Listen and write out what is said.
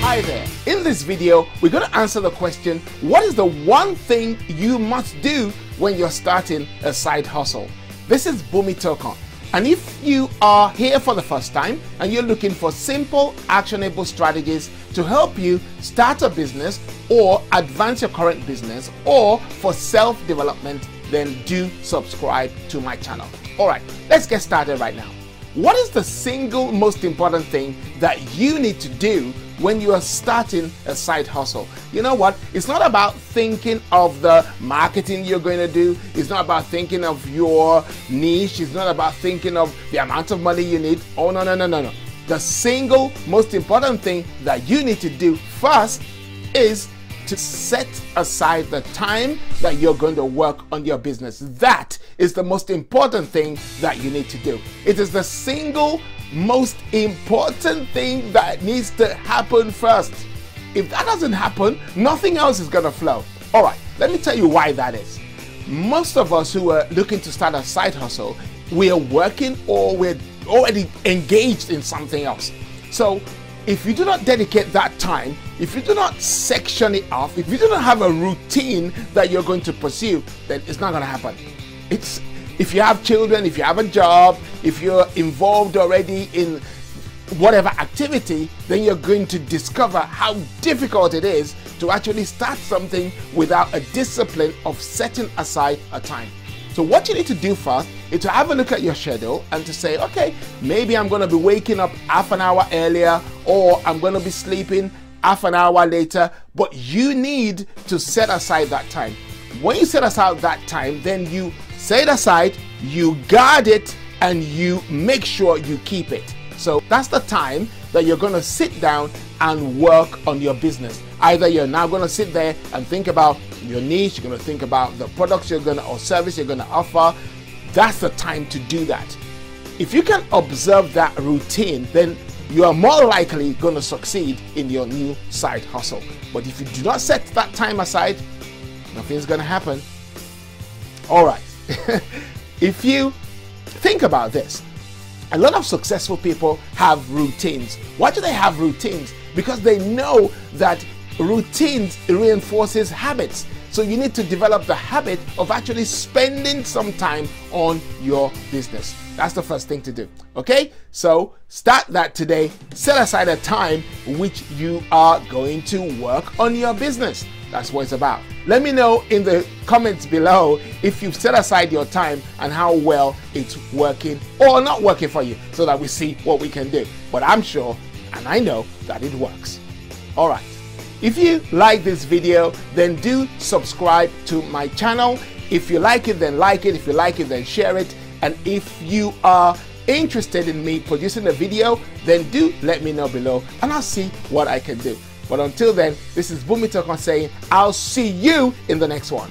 Hi there. In this video, we're going to answer the question, what is the one thing you must do when you're starting a side hustle? This is Bumi Tokon. And if you are here for the first time and you're looking for simple, actionable strategies to help you start a business or advance your current business or for self-development, then do subscribe to my channel. All right, let's get started right now. What is the single most important thing that you need to do when you are starting a side hustle? You know what? It's not about thinking of the marketing you're going to do. It's not about thinking of your niche. It's not about thinking of the amount of money you need. Oh, no. The single most important thing that you need to do first is to set aside the time that you're going to work on your business. That is the most important thing that you need to do. It is the single most important thing that needs to happen first. If that doesn't happen, nothing else is going to flow. All right, let me tell you why that is. Most of us who are looking to start a side hustle, we are working or we're already engaged in something else. So if you do not dedicate that time, if you do not section it off, if you do not have a routine that you're going to pursue, then it's not going to happen. If you have children, if you have a job, if you're involved already in whatever activity, then you're going to discover how difficult it is to actually start something without a discipline of setting aside a time. So what you need to do first is to have a look at your schedule and to say, okay, maybe I'm going to be waking up half an hour earlier or I'm going to be sleeping half an hour later, but you need to set aside that time. When you set aside that time, then you set it aside, you guard it, and you make sure you keep it. So that's the time that you're going to sit down and work on your business. Either you're now going to sit there and think about your niche, you're going to think about the products you're going to or service you're going to offer. That's the time to do that. If you can observe that routine, then you are more likely going to succeed in your new side hustle. But if you do not set that time aside, nothing's going to happen. All right. If you think about this, a lot of successful people have routines. Why do they have routines? Because they know that routines reinforces habits. So you need to develop the habit of actually spending some time on your business. That's the first thing to do. Okay? So start that today. Set aside a time which you are going to work on your business. That's what it's about. Let me know in the comments below if you've set aside your time and how well it's working or not working for you so that we see what we can do. But I'm sure and I know that it works. All right. If you like this video, then do subscribe to my channel. If you like it, then like it. If you like it, then share it. And if you are interested in me producing a video, then do let me know below and I'll see what I can do. But until then, this is Bumi Tokon saying, I'll see you in the next one.